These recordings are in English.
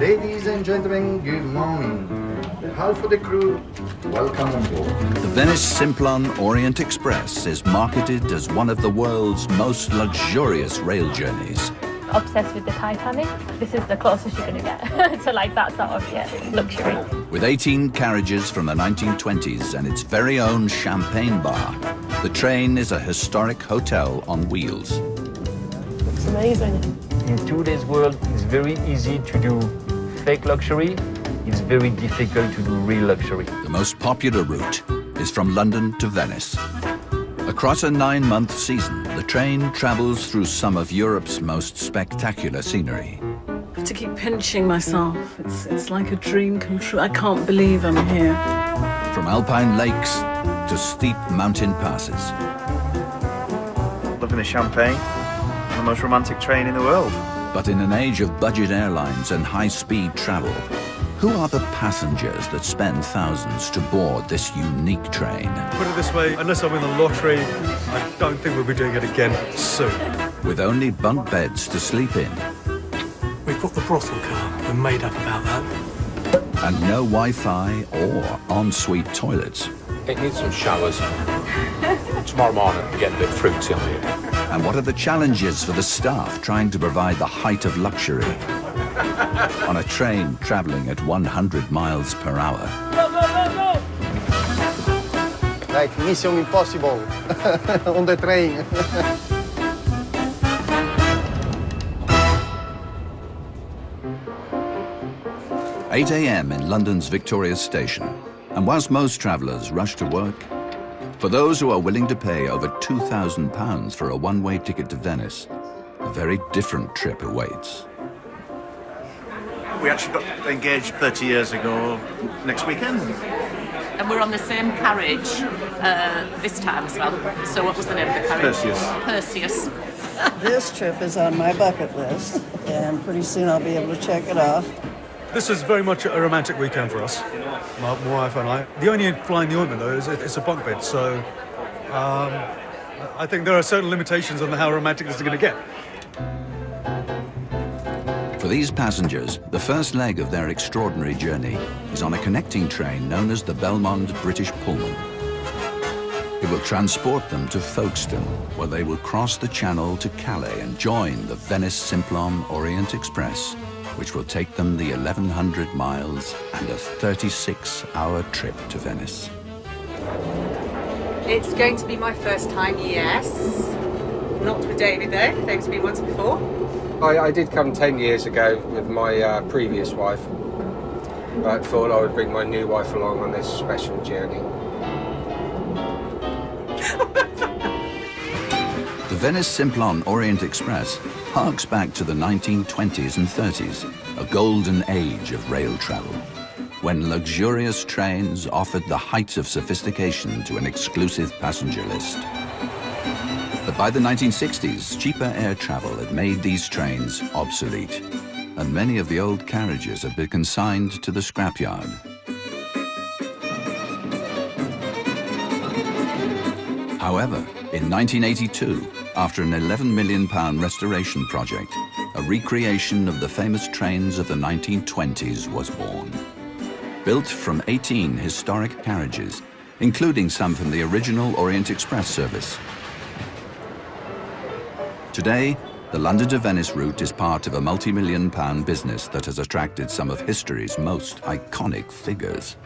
Ladies and gentlemen, good morning. The half of the crew, welcome on board. The Venice Simplon Orient Express is marketed as one of the world's most luxurious rail journeys. Obsessed with the Titanic. This is the closest you're going to get to like that sort of luxury. With 18 carriages from the 1920s and its very own champagne bar, the train is a historic hotel on wheels. Looks amazing. In today's world, it's very easy to do fake luxury. It's very difficult to do real luxury. The most popular route is from London to Venice. Across a 9-month season, the train travels through some of Europe's most spectacular scenery. I have to keep pinching myself. It's like a dream come true. I can't believe I'm here. From alpine lakes to steep mountain passes. Loving the champagne, the most romantic train in the world. But in an age of budget airlines and high-speed travel, who are the passengers that spend thousands to board this unique train? Put it this way, unless I win the lottery, I don't think we'll be doing it again soon. With only bunk beds to sleep in. We put the brothel car and made up about that. And no Wi-Fi or en-suite toilets. It needs some showers. Tomorrow morning, we get a bit fruity on here. And what are the challenges for the staff trying to provide the height of luxury on a train travelling at 100 miles per hour? Like Mission Impossible on the train. 8 a.m. in London's Victoria Station. And whilst most travellers rush to work, for those who are willing to pay over £2,000 for a one-way ticket to Venice, a very different trip awaits. We actually got engaged 30 years ago next weekend. And we're on the same carriage this time as well. So what was the name of the carriage? Perseus. Perseus. This trip is on my bucket list, and pretty soon I'll be able to check it off. This is very much a romantic weekend for us, my wife and I. The only fly in the ointment, though, is it's a bunk bed, so I think there are certain limitations on how romantic this is going to get. For these passengers, the first leg of their extraordinary journey is on a connecting train known as the Belmont British Pullman. It will transport them to Folkestone, where they will cross the Channel to Calais and join the Venice Simplon Orient Express, which will take them the 1,100 miles and a 36-hour trip to Venice. It's going to be my first time, yes. Not with David though, David's been once before. I did come 10 years ago with my previous wife, but thought I would bring my new wife along on this special journey. The Venice Simplon Orient Express harks back to the 1920s and 30s, a golden age of rail travel, when luxurious trains offered the height of sophistication to an exclusive passenger list. But by the 1960s, cheaper air travel had made these trains obsolete, and many of the old carriages had been consigned to the scrapyard. However, in 1982, after an £11 million restoration project, a recreation of the famous trains of the 1920s was born. Built from 18 historic carriages, including some from the original Orient Express service. Today, the London to Venice route is part of a multi-million-pound business that has attracted some of history's most iconic figures.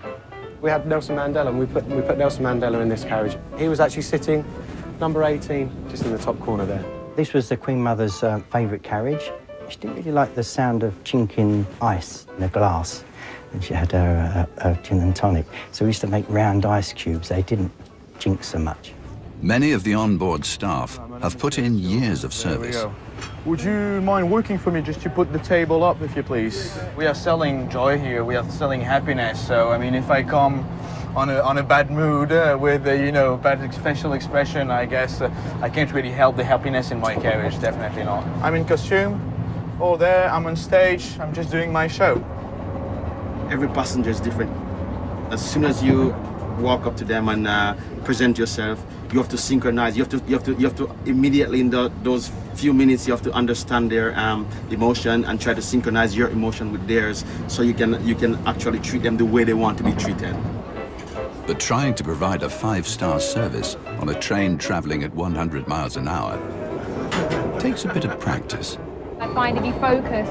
We had Nelson Mandela, and we put Nelson Mandela in this carriage. He was actually sitting number 18, just in the top corner there. This was the Queen Mother's favourite carriage. She didn't really like the sound of chinking ice in a glass, and she had her gin and tonic. So we used to make round ice cubes. They didn't chink so much. Many of the onboard staff have put in years of service. Would you mind working for me just to put the table up, if you please? We are selling joy here. We are selling happiness. So, I mean, if I come on a bad mood with, you know, bad facial expression, I guess I can't really help the happiness in my carriage. Definitely not. I'm in costume. All there. I'm on stage. I'm just doing my show. Every passenger is different. As soon as you walk up to them and present yourself. You have to synchronize. You have to immediately in those few minutes you have to understand their emotion and try to synchronize your emotion with theirs, so you can actually treat them the way they want to be treated. But trying to provide a 5-star service on a train traveling at 100 miles an hour takes a bit of practice. I find if you focus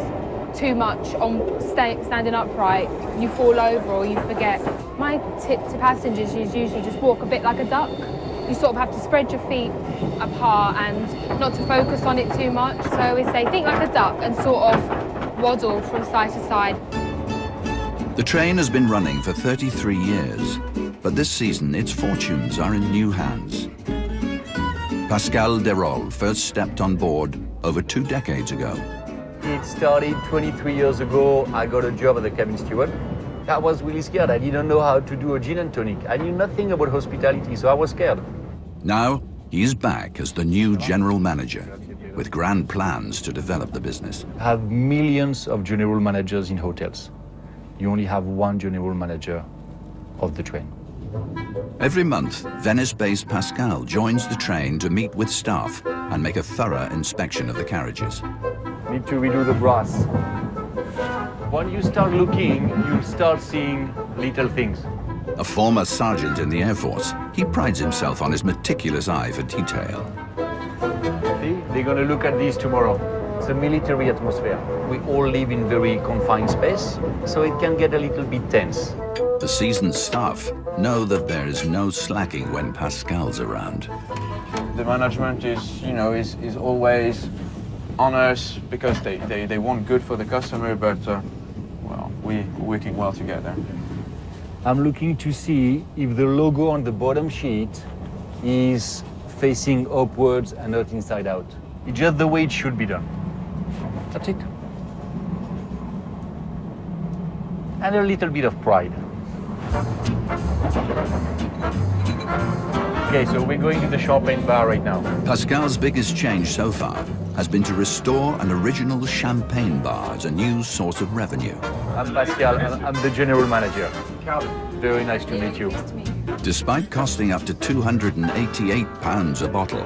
too much on standing upright, you fall over or you forget. My tip to passengers is usually just walk a bit like a duck. You sort of have to spread your feet apart and not to focus on it too much. So I always say, think like a duck and sort of waddle from side to side. The train has been running for 33 years, but this season its fortunes are in new hands. Pascal Derol first stepped on board over 2 decades ago. It started 23 years ago. I got a job as a cabin steward. I was really scared. I didn't know how to do a gin and tonic. I knew nothing about hospitality, so I was scared. Now, he's back as the new general manager, with grand plans to develop the business. I have millions of general managers in hotels. You only have one general manager of the train. Every month, Venice-based Pascal joins the train to meet with staff and make a thorough inspection of the carriages. Need to redo the brass. When you start looking, you start seeing little things. A former sergeant in the Air Force, he prides himself on his meticulous eye for detail. See, they're going to look at these tomorrow. It's a military atmosphere. We all live in very confined space, so it can get a little bit tense. The seasoned staff know that there is no slacking when Pascal's around. The management is always on us because they want good for the customer, but well, we're working well together. I'm looking to see if the logo on the bottom sheet is facing upwards and not inside out. It's just the way it should be done. That's it. And a little bit of pride. Okay, so we're going to the champagne bar right now. Pascal's biggest change so far has been to restore an original champagne bar as a new source of revenue. I'm Pascal, and I'm the general manager. Very nice to meet you. Despite costing up to £288 a bottle,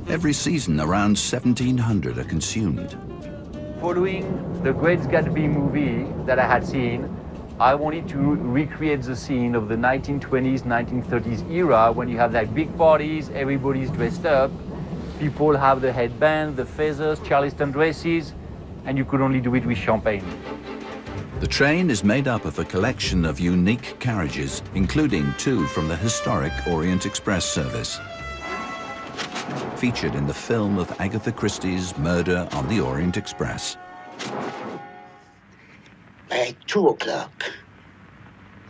every season around 1,700 are consumed. Following the Great Gatsby movie that I had seen, I wanted to recreate the scene of the 1920s, 1930s era when you have like big parties, everybody's dressed up, people have the headband, the feathers, Charleston dresses, and you could only do it with champagne. The train is made up of a collection of unique carriages, including 2 from the historic Orient Express service, featured in the film of Agatha Christie's Murder on the Orient Express. By 2 o'clock,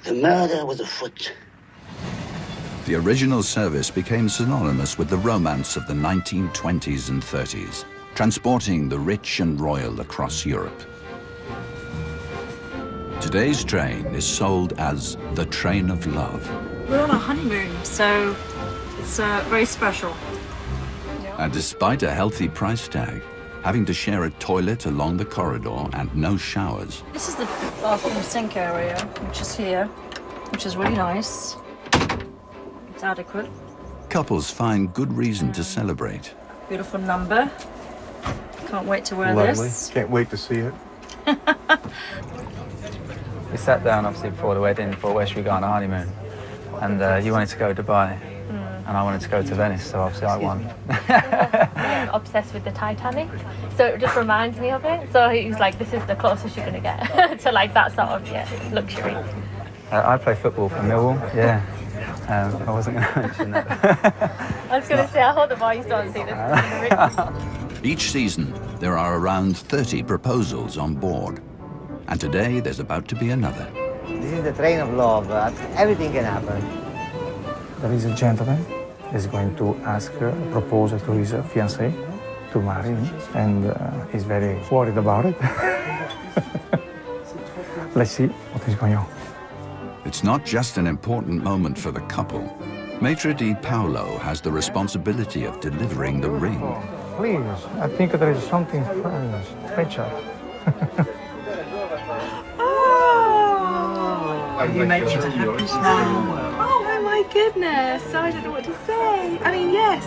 the murder was afoot. The original service became synonymous with the romance of the 1920s and 30s, transporting the rich and royal across Europe. Today's train is sold as the Train of Love. We're on a honeymoon, so it's very special. And despite a healthy price tag, having to share a toilet along the corridor and no showers. This is the bathroom sink area, which is here, which is really nice. It's adequate. Couples find good reason to celebrate. Beautiful number. Can't wait to wear Lovely. this. Can't wait to see it. We sat down obviously before the wedding for where should we go on a honeymoon, and you wanted to go to Dubai, and I wanted to go to Venice, so obviously I won. I'm obsessed with the Titanic, so it just reminds me of it. So he was like, this is the closest you're going to get to like that sort of luxury. I play football for Millwall, yeah. I wasn't going to mention that. I was going to say, I hope the boys don't see this. Each season, there are around 30 proposals on board. And today, there's about to be another. This is the train of love. Everything can happen. There is a gentleman is going to ask a proposal to his fiancée to marry him, and he's very worried about it. Let's see what is going on. It's not just an important moment for the couple. Maitre d' Paolo has the responsibility of delivering the ring. Please, I think there is something special. You make it a happy smile. goodness, I don't know what to say. I mean, yes.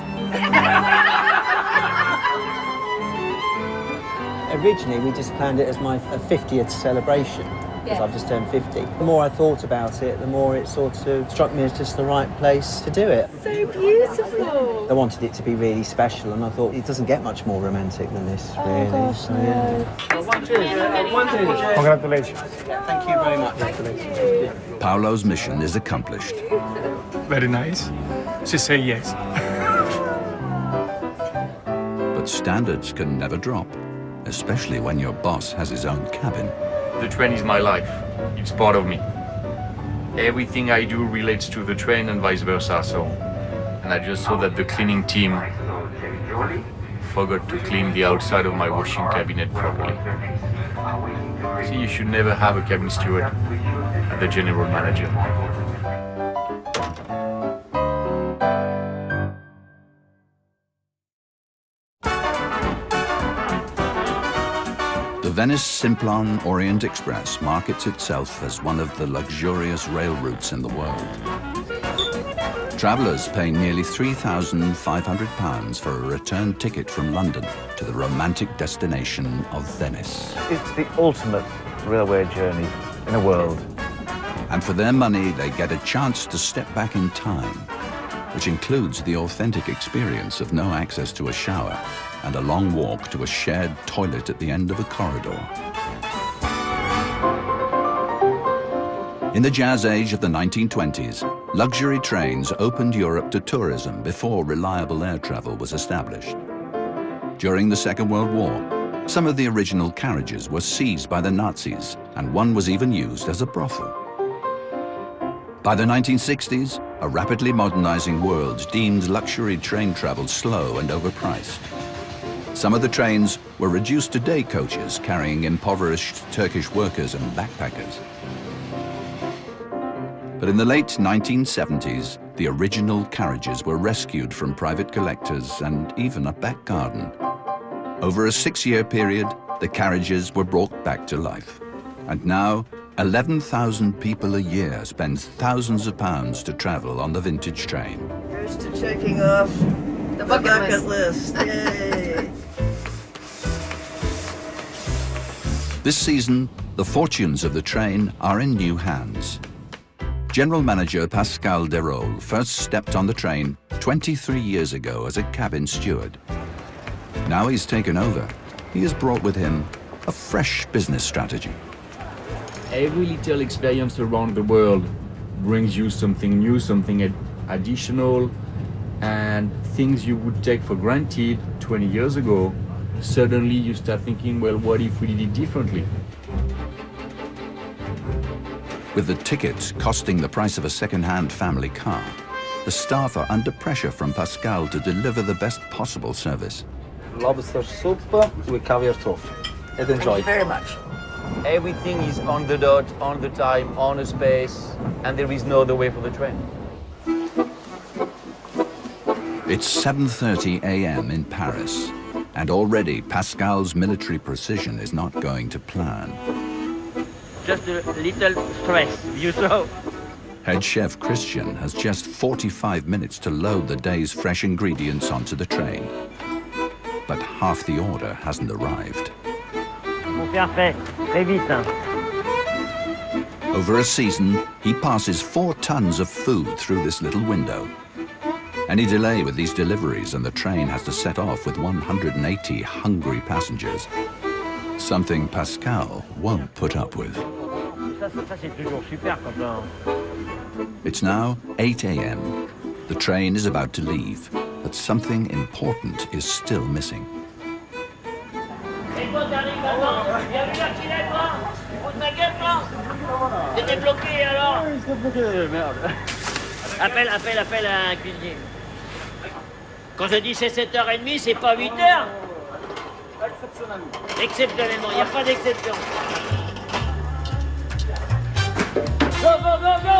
Originally, we just planned it as my 50th celebration, because I've just turned 50. The more I thought about it, the more it sort of struck me as just the right place to do it. So beautiful. I wanted it to be really special, and I thought it doesn't get much more romantic than this, really. Gosh, So, yeah. Congratulations. Thank you very much. Paolo's mission is accomplished. Very nice. She said yes. But standards can never drop, especially when your boss has his own cabin. The train is my life. It's part of me. Everything I do relates to the train and vice versa, so. And I just saw that the cleaning team forgot to clean the outside of my washing cabinet properly. See, you should never have a cabin steward and the general manager. The Venice Simplon Orient Express markets itself as one of the luxurious rail routes in the world. Travellers pay nearly £3,500 for a return ticket from London to the romantic destination of Venice. It's the ultimate railway journey in the world. And for their money, they get a chance to step back in time, which includes the authentic experience of no access to a shower and a long walk to a shared toilet at the end of a corridor. In the jazz age of the 1920s, luxury trains opened Europe to tourism before reliable air travel was established. During the Second World War, some of the original carriages were seized by the Nazis, and one was even used as a brothel. By the 1960s, a rapidly modernizing world deemed luxury train travel slow and overpriced. Some of the trains were reduced to day coaches carrying impoverished Turkish workers and backpackers. But in the late 1970s, the original carriages were rescued from private collectors and even a back garden. Over a 6-year period, the carriages were brought back to life. And now, 11,000 people a year spend thousands of pounds to travel on the vintage train. Here's to checking off the bucket list. Yay! This season, the fortunes of the train are in new hands. General Manager Pascal Desrolles first stepped on the train 23 years ago as a cabin steward. Now he's taken over, he has brought with him a fresh business strategy. Every little experience around the world brings you something new, something additional, and things you would take for granted 20 years ago, suddenly you start thinking, well, what if we did it differently? With the tickets costing the price of a second-hand family car, the staff are under pressure from Pascal to deliver the best possible service. Lobster soup with caviar tofu. And enjoy. Thank you very much. Everything is on the dot, on the time, on a space, and there is no other way for the train. It's 7:30 a.m. in Paris, and already Pascal's military precision is not going to plan. Just a little stress, you know. Head chef Christian has just 45 minutes to load the day's fresh ingredients onto the train. But half the order hasn't arrived. Faut faire fait, très vite. Over a season, he passes 4 tons of food through this little window. Any delay with these deliveries and the train has to set off with 180 hungry passengers. Something Pascal won't put up with. Ça c'est toujours super quand It's now 8 a.m. The train is about to leave, but something important is still missing. Et toi t'arrives avant, bien vu l'accident toi. Il faut de ma gueule non. T'étais bloqué alors. Oui, j'étais bloqué, merde. Appelle un cuisinier. Quand je dis c'est 7h30, c'est pas 8h. Exceptionnellement. Exceptionnellement, il n'y a pas d'exception. Go, go, go, go!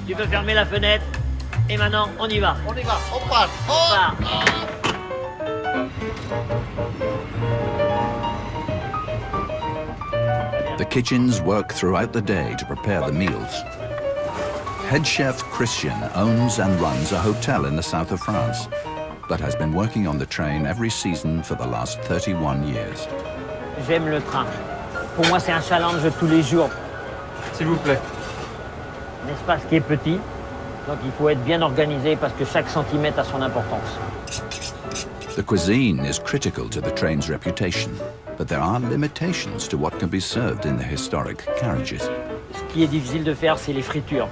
Tu peux fermer la fenêtre. Et maintenant, on y va. On y va, on part. On part. The kitchens work throughout the day to prepare the meals. Head chef Christian owns and runs a hotel in the south of France, but has been working on the train every season for the last 31 years. J'aime le train. Pour moi, c'est un challenge tous les jours. S'il vous plaît. Un espace qui est petit, donc il faut être bien organisé parce que chaque centimètre a son importance. The cuisine is critical to the train's reputation, but there are limitations to what can be served in the historic carriages. Ce qui est difficile de faire, c'est les fritures.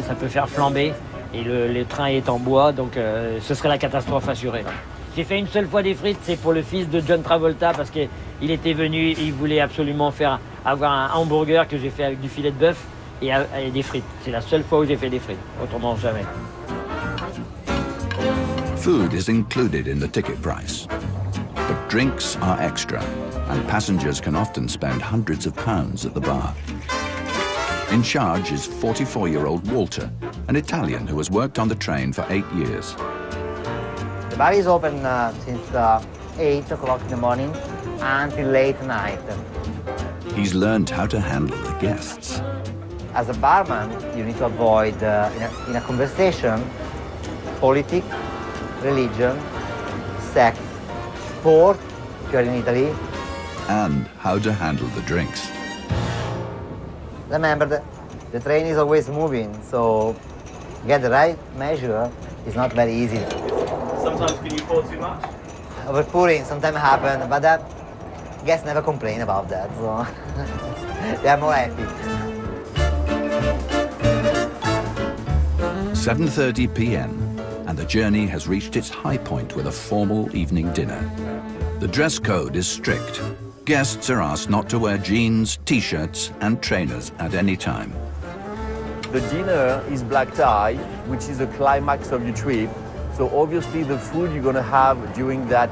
Ça peut faire flamber, et le train est en bois, donc ce serait la catastrophe assurée. J'ai fait une seule fois des frites, c'est pour le fils de John Travolta, parce qu'il était venu, il voulait absolument avoir un hamburger que j'ai fait avec du filet de bœuf et des frites. C'est la seule fois où j'ai fait des frites, autrement jamais. Food is included in the ticket price, but drinks are extra, and passengers can often spend hundreds of pounds at the bar. In charge is 44-year-old Walter, an Italian who has worked on the train for 8 years. The bar is open since 8 o'clock in the morning until late night. He's learned how to handle the guests. As a barman, you need to avoid, in a conversation, politics, religion, sex, sport, if you're in Italy. And how to handle the drinks. Remember, the train is always moving, so get the right measure is not very easy. Sometimes can you pour too much? Overpouring sometimes happen, but guests never complain about that, so they are more happy. 7:30 p.m. and the journey has reached its high point with a formal evening dinner. The dress code is strict. Guests are asked not to wear jeans, t-shirts and trainers at any time. The dinner is black tie, which is the climax of your trip. So obviously the food you're gonna have during that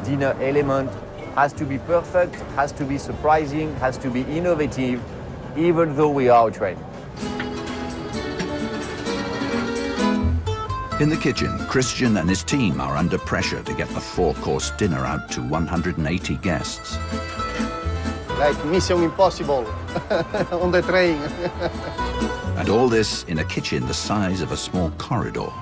dinner element has to be perfect, has to be surprising, has to be innovative, even though we are a train. In the kitchen, Christian and his team are under pressure to get the 4-course dinner out to 180 guests. Like Mission Impossible on the train. And all this in a kitchen the size of a small corridor.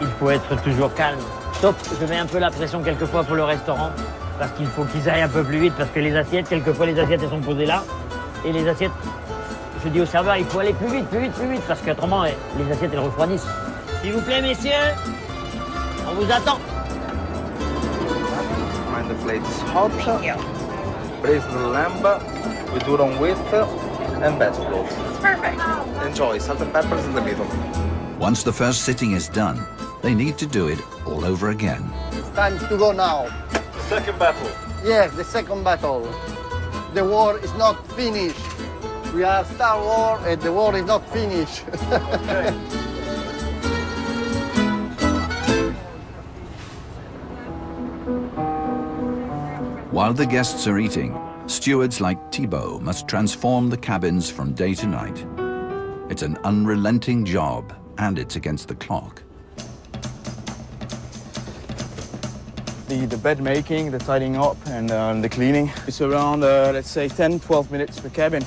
Il faut être toujours calme. Sauf que je mets un peu la pression quelquefois pour le restaurant, parce qu'il faut qu'ils aillent un peu plus vite, parce que les assiettes, quelquefois les assiettes elles sont posées là, et les assiettes, je dis au serveur, il faut aller plus vite, parce qu'autrement les assiettes elles refroidissent. S'il vous plaît, messieurs, on vous attend. Find the plates hot. Braise the lamb with udon with and vegetables. It's perfect. Enjoy. Salt and peppers in the middle. Once the first sitting is done, they need to do it all over again. It's time to go now. Second battle. Yes, the second battle. The war is not finished. We are Star Wars and the war is not finished. Okay. While the guests are eating, stewards like Thibault must transform the cabins from day to night. It's an unrelenting job, and it's against the clock. The bed making, the tidying up, and the cleaning. It's around, let's say, 10-12 minutes per cabin.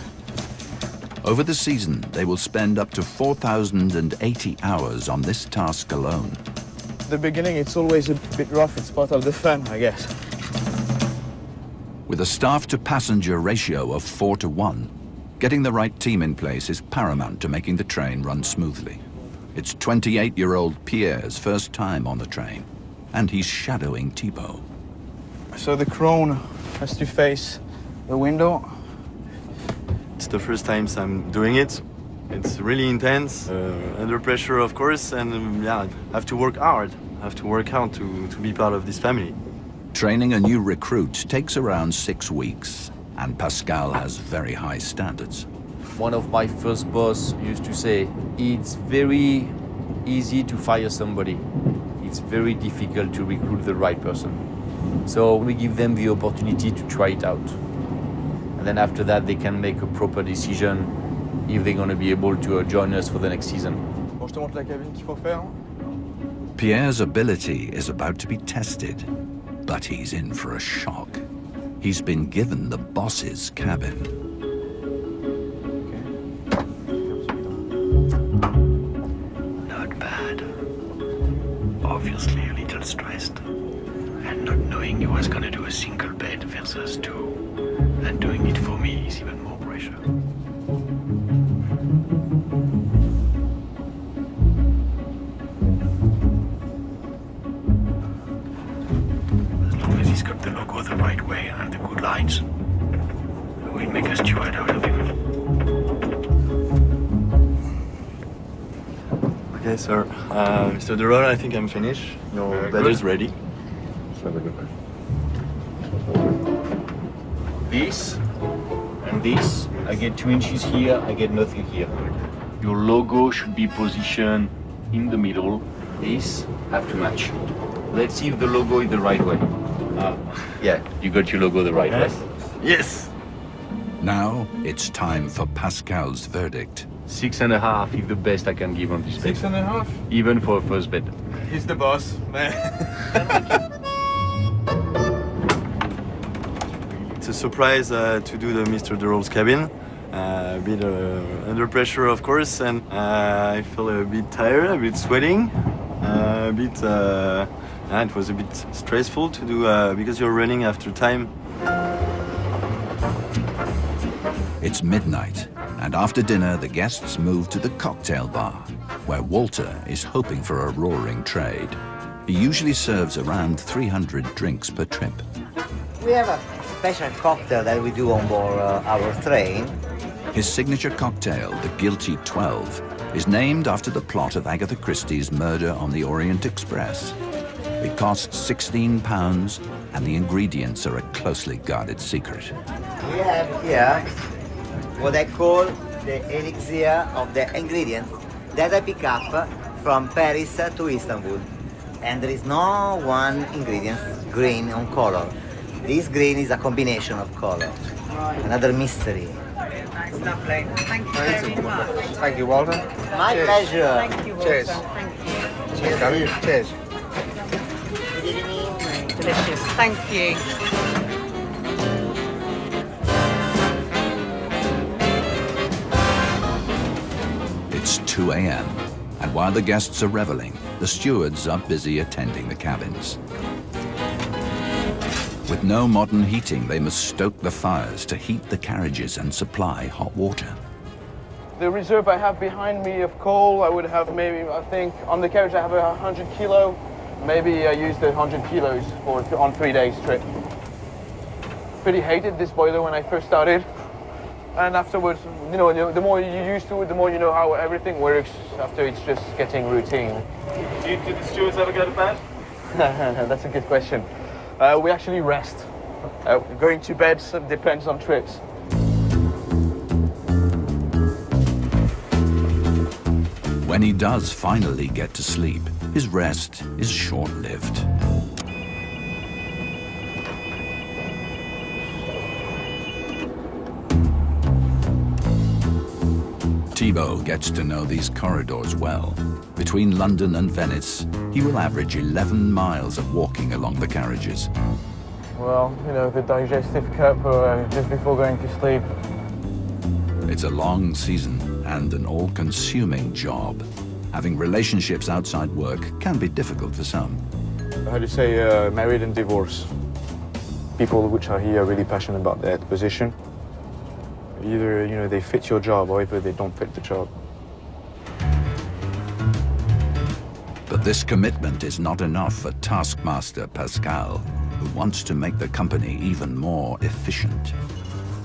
Over the season, they will spend up to 4,080 hours on this task alone. At the beginning, it's always a bit rough. It's part of the fun, I guess. With a staff-to-passenger ratio of 4-to-1, getting the right team in place is paramount to making the train run smoothly. It's 28-year-old Pierre's first time on the train, and he's shadowing Thibault. So the crone has to face the window. It's the first time I'm doing it. It's really intense, under pressure, of course, and yeah, I have to work hard. I have to work hard to be part of this family. Training a new recruit takes around 6 weeks, and Pascal has very high standards. One of my first boss used to say, it's very easy to fire somebody. It's very difficult to recruit the right person. So we give them the opportunity to try it out. And then after that, they can make a proper decision if they're going to be able to join us for the next season. Bon, je te montre la cabine qu'il faut faire. Pierre's ability is about to be tested, but he's in for a shock. He's been given the boss's cabin. was going to do a single bed versus two. And doing it for me is even more pressure. As long as he's got the logo the right way and the good lines, we'll make a steward out of him. Okay, sir. Mr. Durrell, I think I'm finished. Your bed is ready. Let's have a look. This and this, I get 2 inches here, I get nothing here. Your logo should be positioned in the middle. This have to match. Let's see if the logo is the right way. Yeah, you got your logo the right way. Yes! Now it's time for Pascal's verdict. 6.5 is the best I can give on this bed. 6.5? Even for a first bed. He's the boss, man. It's a surprise to do the Mr. Durrell's cabin. A bit under pressure, of course, and I feel a bit tired, a bit sweating, it was a bit stressful to do because you're running after time. It's midnight, and after dinner, the guests move to the cocktail bar, where Walter is hoping for a roaring trade. He usually serves around 300 drinks per trip. We have a special cocktail that we do on board our train. His signature cocktail, the Guilty 12, is named after the plot of Agatha Christie's Murder on the Orient Express. It costs £16, and the ingredients are a closely guarded secret. We have here what I call the elixir of the ingredients that I pick up from Paris to Istanbul. And there is no one ingredient green on color. This green is a combination of color. Another mystery. Nice, lovely. Thank you very much. Thank you, Walter. My Cheers. pleasure. Thank you, Walter. Cheers. Thank you. Cheers, Gary. Cheers. Good evening. Delicious. Thank you. It's 2 a.m., and while the guests are reveling, the stewards are busy attending the cabins. With no modern heating, they must stoke the fires to heat the carriages and supply hot water. The reserve I have behind me of coal, I would have maybe, I think, on the carriage I have 100 kilo. Maybe I used 100 kilos on 3 days trip. Pretty hated this boiler when I first started. And afterwards, you know, the more you're used to it, the more you know how everything works. After it's just getting routine. Did the stewards ever go to bed? That's a good question. We actually rest. Going to bed depends on trips. When he does finally get to sleep, his rest is short-lived. Thibault gets to know these corridors well. Between London and Venice, he will average 11 miles of walking along the carriages. Well, you know, the digestive cup just before going to sleep. It's a long season and an all-consuming job. Having relationships outside work can be difficult for some. How do you say, married and divorced? People which are here are really passionate about their position. Either, you know, they fit your job or either they don't fit the job. But this commitment is not enough for taskmaster Pascal, who wants to make the company even more efficient.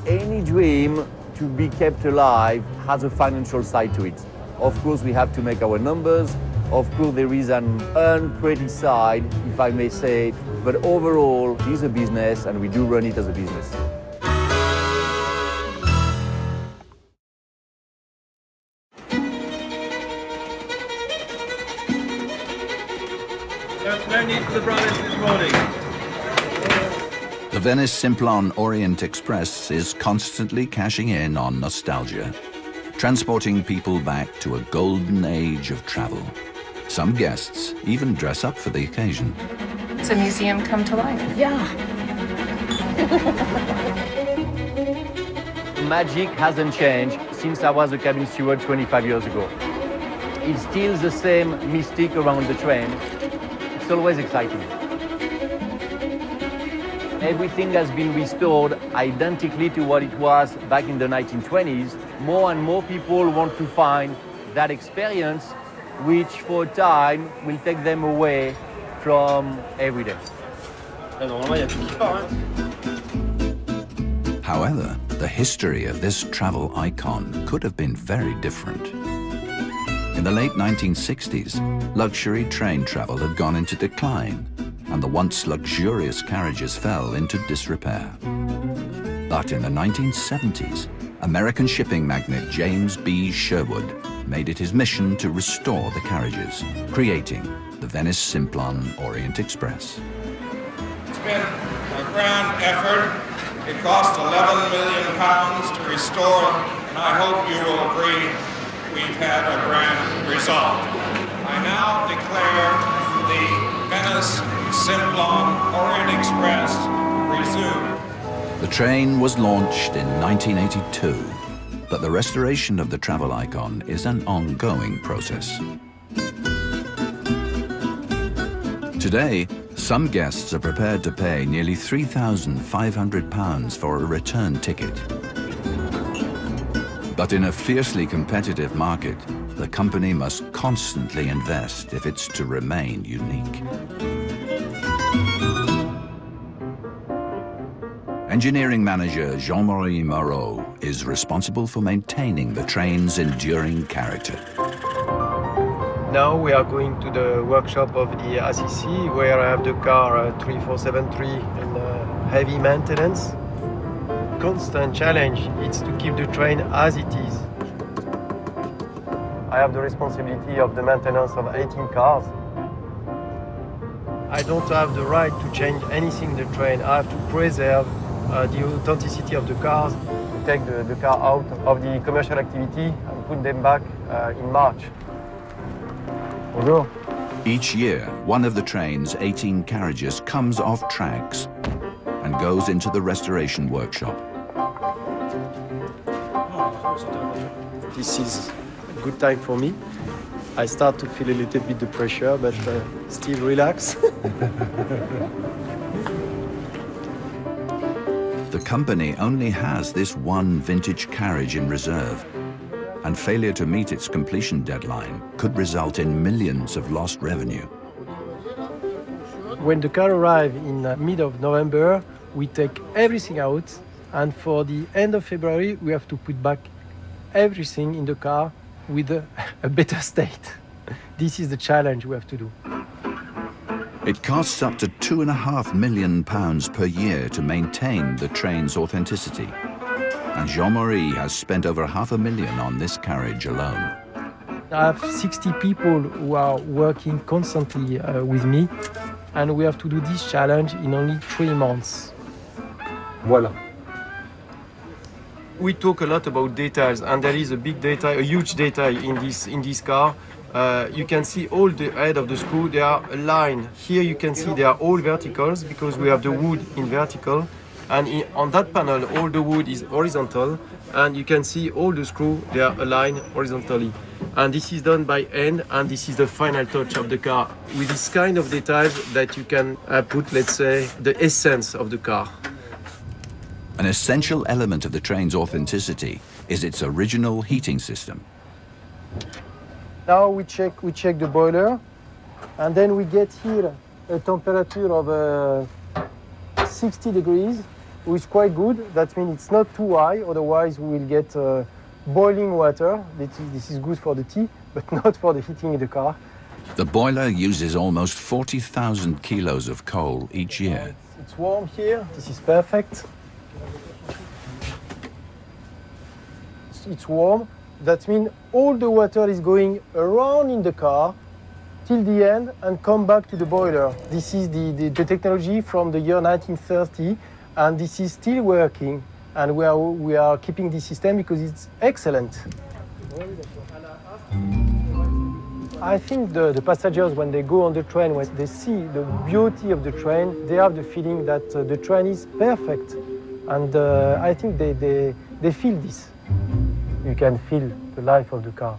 Any dream to be kept alive has a financial side to it. Of course, we have to make our numbers. Of course, there is an unpretty side, if I may say, but overall, it is a business and we do run it as a business. No need for the brightness this morning. The Venice Simplon Orient Express is constantly cashing in on nostalgia, transporting people back to a golden age of travel. Some guests even dress up for the occasion. It's a museum come to life. Yeah. Magic hasn't changed since I was a cabin steward 25 years ago. It's still the same mystique around the train. It's always exciting. Everything has been restored identically to what it was back in the 1920s. More and more people want to find that experience, which for a time will take them away from every day. However, the history of this travel icon could have been very different. In the late 1960s, luxury train travel had gone into decline, and the once luxurious carriages fell into disrepair. But in the 1970s, American shipping magnate James B. Sherwood made it his mission to restore the carriages, creating the Venice Simplon Orient Express. It's been a grand effort. It cost £11 million to restore, and I hope you will agree we've had a grand result. I now declare the Venice Simplon Orient Express resumed. The train was launched in 1982, but the restoration of the travel icon is an ongoing process. Today, some guests are prepared to pay nearly £3,500 for a return ticket. But in a fiercely competitive market, the company must constantly invest if it's to remain unique. Engineering manager Jean-Marie Moreau is responsible for maintaining the train's enduring character. Now we are going to the workshop of the ACC, where I have the car 3473 and heavy maintenance. Constant challenge is to keep the train as it is. I have the responsibility of the maintenance of 18 cars. I don't have the right to change anything in the train. I have to preserve the authenticity of the cars, to take the car out of the commercial activity and put them back in March. Bonjour. Each year, one of the train's 18 carriages comes off tracks and goes into the restoration workshop. This is a good time for me. I start to feel a little bit the pressure, but still relax. The company only has this one vintage carriage in reserve, and failure to meet its completion deadline could result in millions of lost revenue. When the car arrives in mid of November, we take everything out, and for the end of February, we have to put back everything in the car with a better state. This is the challenge we have to do. It costs up to £2.5 million per year to maintain the train's authenticity. And Jean-Marie has spent over £500,000 on this carriage alone. I have 60 people who are working constantly with me, and we have to do this challenge in only 3 months. Voila. We talk a lot about details, and there is a big detail, a huge detail in this car. You can see all the head of the screw, they are aligned. Here you can see they are all verticals because we have the wood in vertical. And on that panel, all the wood is horizontal, and you can see all the screws, they are aligned horizontally. And this is done by hand, and this is the final touch of the car, with this kind of details that you can put, let's say, the essence of the car. An essential element of the train's authenticity is its original heating system. Now we check the boiler, and then we get here a temperature of 60 degrees, which is quite good. That means it's not too high, otherwise we will get boiling water. This is good for the tea, but not for the heating in the car. The boiler uses almost 40,000 kilos of coal each year. It's warm here, this is perfect. It's warm. That means all the water is going around in the car till the end and come back to the boiler. This is the technology from the year 1930, and this is still working. And we are keeping this system because it's excellent. I think the passengers, when they go on the train, when they see the beauty of the train, they have the feeling that the train is perfect. And I think they feel this. You can feel the life of the car,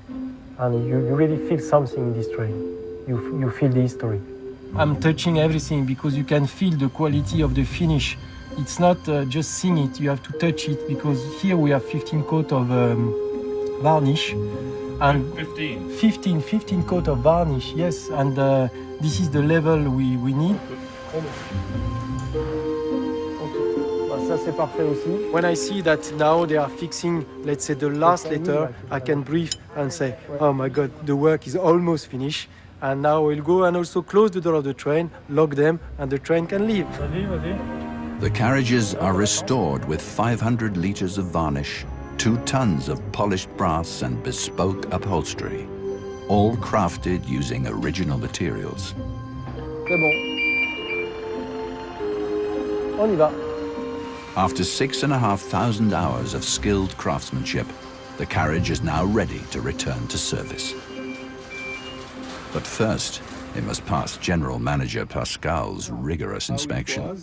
and you really feel something in this train. You feel the history. I'm touching everything because you can feel the quality of the finish. It's not just seeing it, you have to touch it, because here we have 15 coat of varnish. And 15 coat of varnish, yes, and this is the level we need. Ça c'est parfait aussi. When I see that now they are fixing, let's say, the last letter, I can breathe and say, oh my God, the work is almost finished. And now we'll go and also close the door of the train, lock them, and the train can leave. The carriages are restored with 500 litres of varnish, 2 tons of polished brass and bespoke upholstery, all crafted using original materials. C'est bon. On y va. After 6,500 hours of skilled craftsmanship, the carriage is now ready to return to service. But first, it must pass General Manager Pascal's rigorous inspection.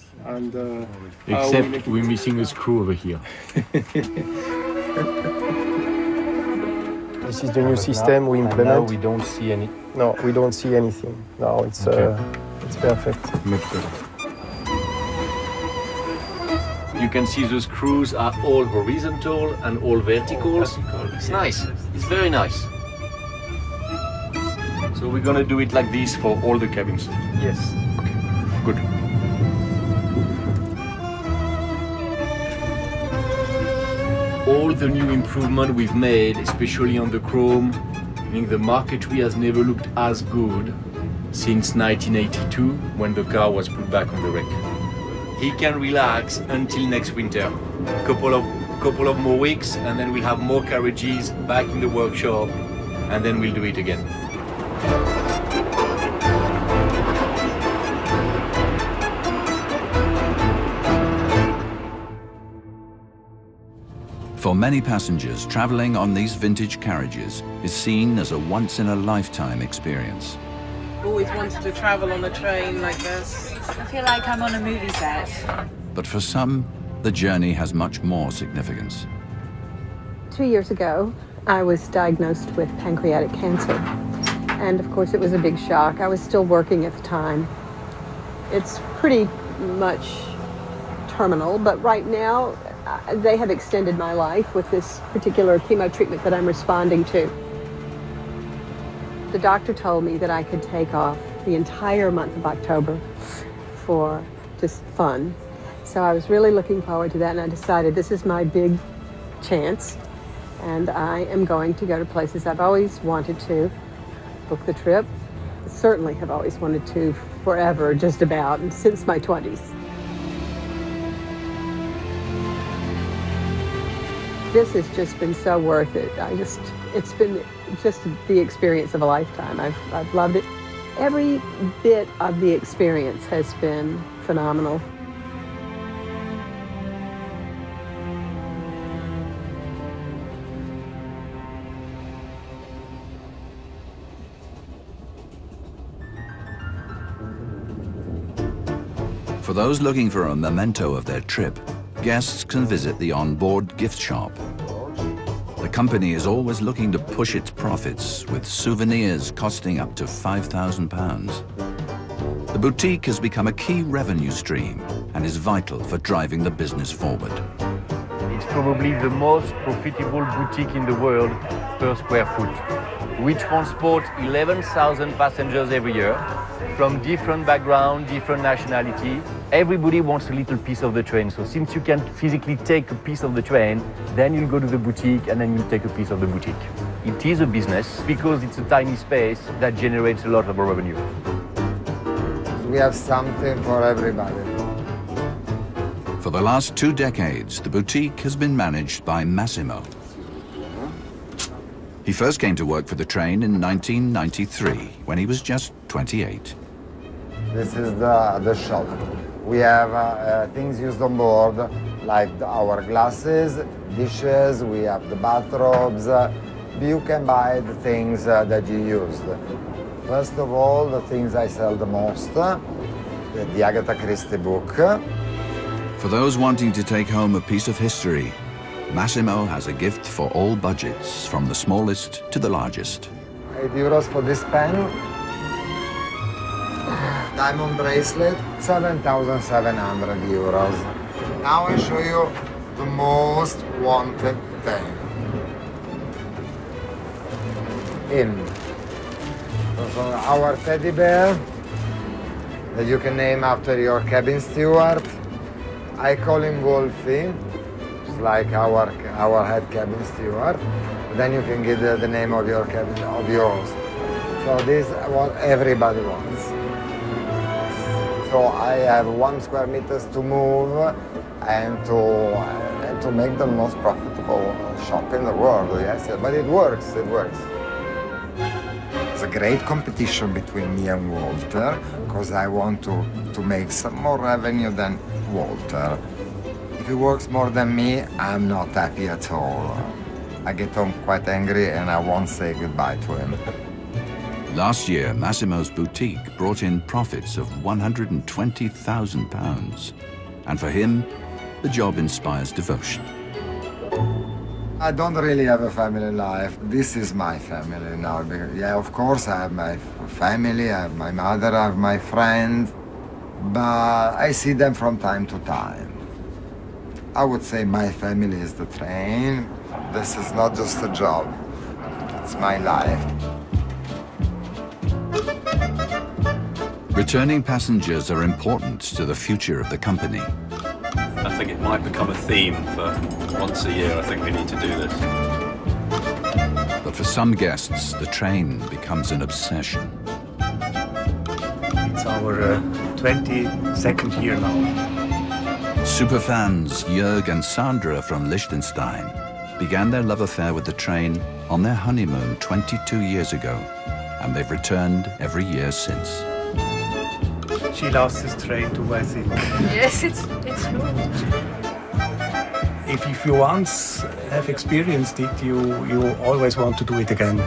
Except we're missing a screw over here. This is the new system we implement. Now we don't see any. No, we don't see anything. No, it's perfect. Much better. You can see the screws are all horizontal and all vertical. It's nice. It's very nice. So we're gonna do it like this for all the cabins. Yes. Okay. Good. All the new improvement we've made, especially on the chrome, meaning the marquetry has never looked as good since 1982 when the car was put back on the wreck. He can relax until next winter. Couple of more weeks, and then we'll have more carriages back in the workshop, and then we'll do it again. For many passengers, travelling on these vintage carriages is seen as a once-in-a-lifetime experience. Always wanted to travel on a train like this. I feel like I'm on a movie set. But for some, the journey has much more significance. 2 years ago, I was diagnosed with pancreatic cancer. And of course, it was a big shock. I was still working at the time. It's pretty much terminal, but right now, they have extended my life with this particular chemo treatment that I'm responding to. The doctor told me that I could take off the entire month of October for just fun. So I was really looking forward to that, and I decided this is my big chance, and I am going to go to places I've always wanted to, book the trip. Certainly have always wanted to forever, just about, and since my 20s. This has just been so worth it. It's been just the experience of a lifetime. I've loved it. Every bit of the experience has been phenomenal. For those looking for a memento of their trip, guests can visit the onboard gift shop. The company is always looking to push its profits, with souvenirs costing up to £5,000. The boutique has become a key revenue stream and is vital for driving the business forward. It's probably the most profitable boutique in the world per square foot. We transport 11,000 passengers every year from different backgrounds, different nationality. Everybody wants a little piece of the train. So since you can physically take a piece of the train, then you'll go to the boutique and then you take a piece of the boutique. It is a business because it's a tiny space that generates a lot of revenue. We have something for everybody. For the last 2 decades, the boutique has been managed by Massimo. He first came to work for the train in 1993, when he was just 28. This is the shop. We have things used on board, like our glasses, dishes, we have the bathrobes. You can buy the things that you used. First of all, the things I sell the most, the Agatha Christie book. For those wanting to take home a piece of history, Massimo has a gift for all budgets, from the smallest to the largest. €8 for this pen. Diamond bracelet, 7,700 euros. Now I show you the most wanted thing. So our teddy bear that you can name after your cabin steward. I call him Wolfie. It's like our head cabin steward. Then you can give the name of your cabin of yours. So this is what everybody wants. So I have 1 square meters to move and to make the most profitable shop in the world. Yes, but it works. It works. It's a great competition between me and Walter because I want to make some more revenue than Walter. If he works more than me, I'm not happy at all. I get home quite angry and I won't say goodbye to him. Last year, Massimo's boutique brought in profits of £120,000. And for him, the job inspires devotion. I don't really have a family life. This is my family now. Yeah, of course, I have my family, I have my mother, I have my friends, but I see them from time to time. I would say my family is the train. This is not just a job, it's my life. Returning passengers are important to the future of the company. I think it might become a theme for once a year. I think we need to do this. But for some guests, the train becomes an obsession. It's our 22nd year now. Superfans Jörg and Sandra from Liechtenstein began their love affair with the train on their honeymoon 22 years ago, and they've returned every year since. She loves this train too, I think. Yes, it's true. If you once have experienced it, you always want to do it again.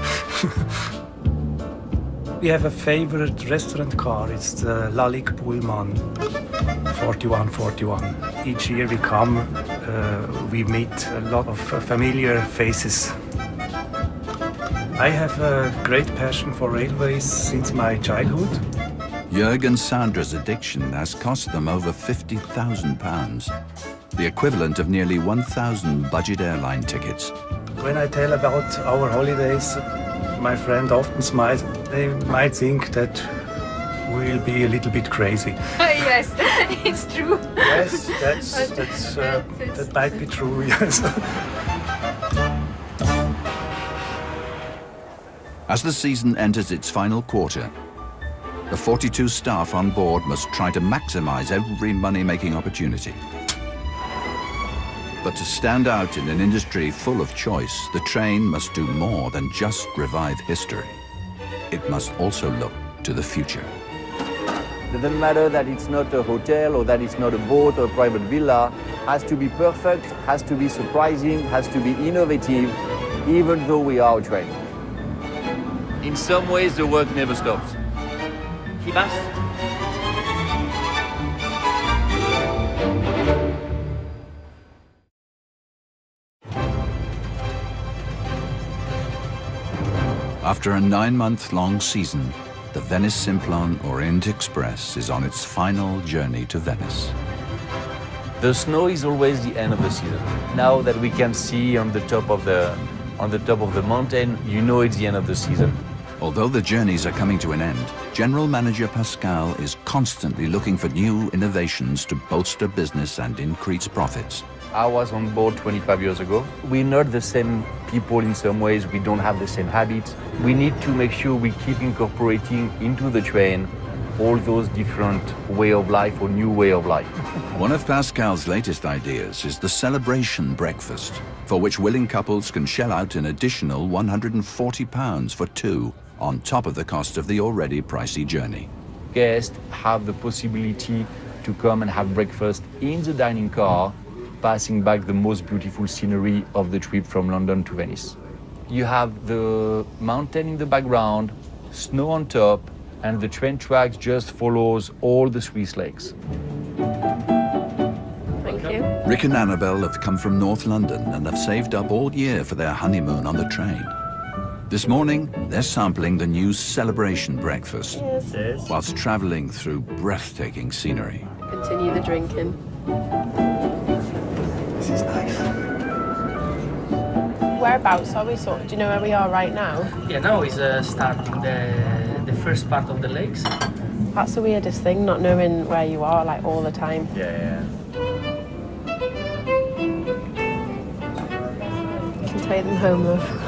We have a favorite restaurant car. It's the Lalique Pullman 4141. Each year we come, we meet a lot of familiar faces. I have a great passion for railways since my childhood. Jörg and Sandra's addiction has cost them over £50,000, the equivalent of nearly 1,000 budget airline tickets. When I tell about our holidays, my friend often smiles. They might think that we'll be a little bit crazy. Yes, it's true. Yes, that might be true, yes. As the season enters its final quarter, the 42 staff on board must try to maximize every money-making opportunity. But to stand out in an industry full of choice, the train must do more than just revive history. It must also look to the future. It doesn't matter that it's not a hotel or that it's not a boat or a private villa. Has to be perfect, has to be surprising, has to be innovative, even though we are a train. In some ways, the work never stops. Qui passe? After a 9-month-long season, the Venice Simplon Orient Express is on its final journey to Venice. The snow is always the end of the season. Now that we can see on the top of the mountain, you know it's the end of the season. Although the journeys are coming to an end, General Manager Pascal is constantly looking for new innovations to bolster business and increase profits. I was on board 25 years ago. We're not the same people in some ways. We don't have the same habits. We need to make sure we keep incorporating into the train all those different way of life or new way of life. One of Pascal's latest ideas is the celebration breakfast, for which willing couples can shell out an additional £140 for two, on top of the cost of the already pricey journey. Guests have the possibility to come and have breakfast in the dining car, passing back the most beautiful scenery of the trip from London to Venice. You have the mountain in the background, snow on top, and the train tracks just follows all the Swiss lakes. Thank you. Rick and Annabelle have come from North London and have saved up all year for their honeymoon on the train. This morning, they're sampling the new celebration breakfast, whilst travelling through breathtaking scenery. Continue the drinking. This is nice. Whereabouts are we sort of? Do you know where we are right now? Yeah, now is starting the first part of the lakes. That's the weirdest thing, not knowing where you are like all the time. Yeah. You can take them home, love.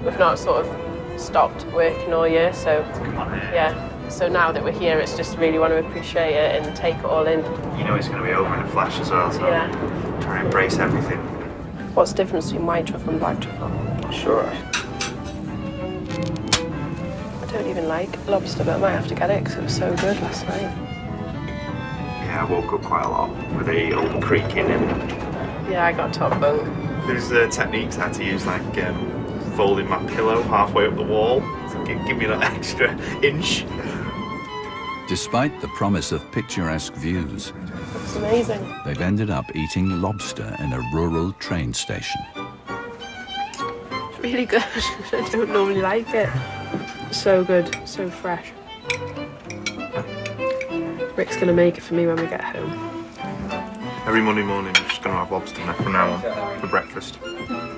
We've not sort of stopped working all year, so yeah. So now that we're here, it's just really want to appreciate it and take it all in. You know it's going to be over in a flash as well, so try and embrace everything. What's the difference between white truffle and black truffle? Sure. I don't even like lobster, but I might have to get it because it was so good last night. Yeah, I woke up quite a lot with a old creak in it. Yeah, I got top boat. There's techniques I had to use, like folding my pillow halfway up the wall to give me that extra inch. Despite the promise of picturesque views, It's amazing. they've ended up eating lobster in a rural train station. It's really good. I don't normally like it. So good, so fresh. Rick's gonna make it for me when we get home. Every Monday morning, I'm just going to have lobster from now on for breakfast.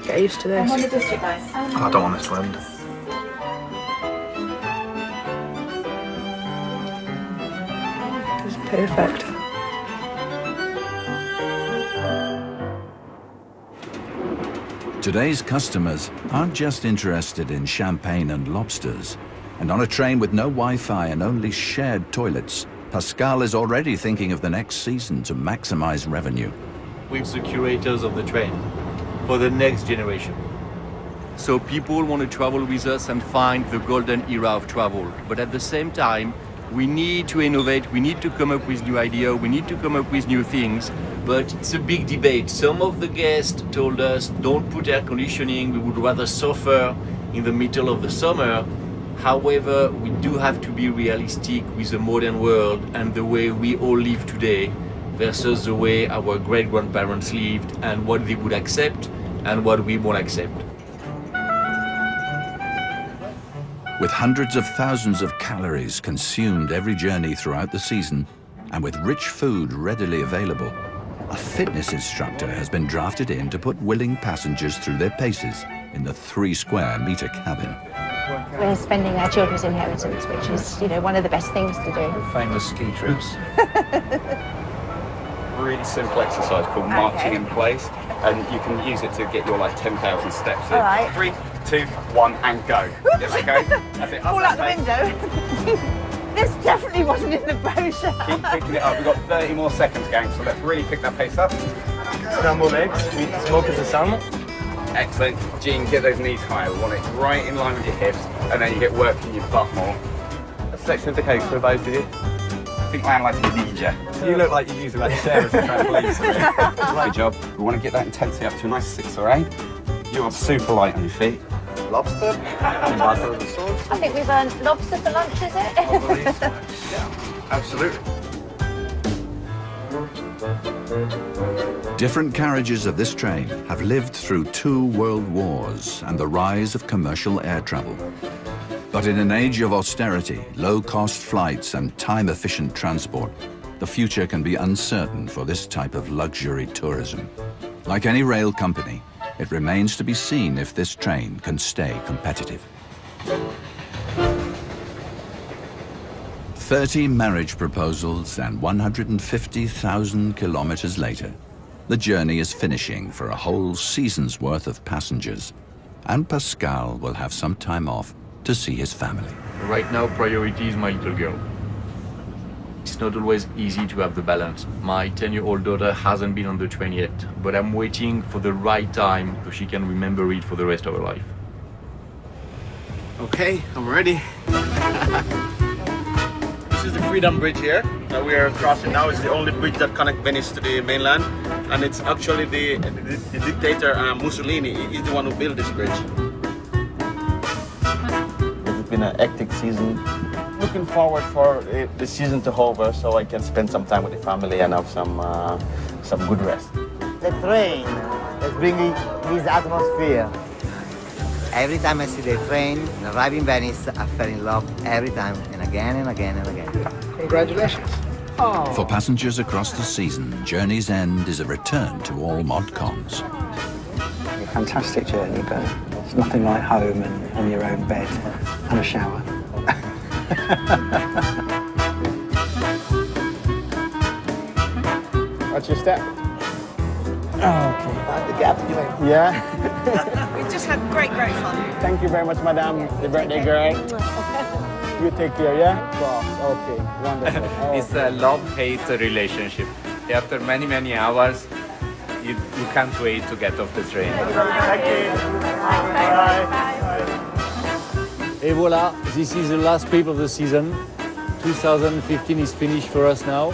Get used to this. I don't want this to end. It's perfect. Today's customers aren't just interested in champagne and lobsters. And on a train with no Wi-Fi and only shared toilets, Pascal is already thinking of the next season to maximize revenue. With the curators of the train for the next generation. So people want to travel with us and find the golden era of travel. But at the same time, we need to innovate, we need to come up with new ideas, we need to come up with new things. But it's a big debate. Some of the guests told us, don't put air conditioning, we would rather suffer in the middle of the summer. However, we do have to be realistic with the modern world and the way we all live today versus the way our great-grandparents lived and what they would accept and what we won't accept. With hundreds of thousands of calories consumed every journey throughout the season, and with rich food readily available, a fitness instructor has been drafted in to put willing passengers through their paces in the 3-square-meter cabin. We're spending our children's inheritance, which is, you know, one of the best things to do. Famous ski trips. Really simple exercise called marching in place, and you can use it to get your 10,000 steps in. All right. 3, 2, 1, and go. Yes, okay. That's it. Fall out the window. This definitely wasn't in the brochure. Keep picking it up. We've got 30 more seconds, gang, so let's really pick that pace up. Scrambled eggs with smoke of the salmon. Excellent. Gene, get those knees higher. We want it right in line with your hips, and then you get working your butt more. A selection of the cakes for both of you. I think I'm like a ninja. You look like you're using that chair as a trampoline. Good job. We want to get that intensity up to a nice 6 or 8. You are super light on your feet. Lobster? Butter of the sauce. I think we've earned lobster for lunch, is it? Yeah, absolutely. Different carriages of this train have lived through 2 world wars and the rise of commercial air travel. But in an age of austerity, low-cost flights and time-efficient transport, the future can be uncertain for this type of luxury tourism. Like any rail company, it remains to be seen if this train can stay competitive. 30 marriage proposals and 150,000 kilometers later, the journey is finishing for a whole season's worth of passengers, and Pascal will have some time off to see his family. Right now, priority is my little girl. It's not always easy to have the balance. My 10-year-old daughter hasn't been on the train yet, but I'm waiting for the right time so she can remember it for the rest of her life. Okay, I'm ready. This is the Freedom Bridge here. We are crossing now. It's the only bridge that connects Venice to the mainland, and it's actually the dictator Mussolini is the one who built this bridge. It's been an hectic season. Looking forward for the season to over so I can spend some time with the family and have some good rest. The train is bringing this atmosphere. Every time I see the train and arrive in Venice, I fell in love every time and again and again and again. Congratulations. For passengers across the season, Journey's End is a return to all mod cons. A fantastic journey, but it's nothing like home and on your own bed and a shower. What's your step? Okay. The gap you made. Yeah. We've just had great fun. Thank you very much, madam. The birthday girl. You take care, yeah? Wow. Okay, wonderful. Oh. It's a love-hate relationship. After many, many hours, you can't wait to get off the train. Thank you. Et voila, this is the last trip of the season. 2015 is finished for us now.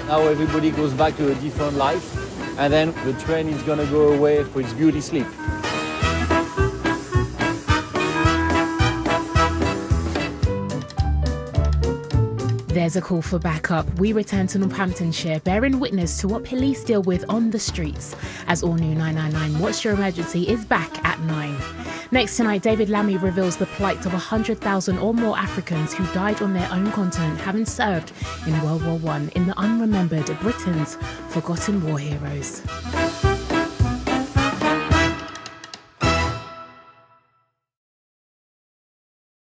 Now everybody goes back to a different life, and then the train is gonna go away for its beauty sleep. There's a call for backup. We return to Northamptonshire, bearing witness to what police deal with on the streets. As all new 999 What's Your Emergency is back at 9. Next tonight, David Lammy reveals the plight of 100,000 or more Africans who died on their own continent, having served in World War I in the unremembered Britain's Forgotten War Heroes.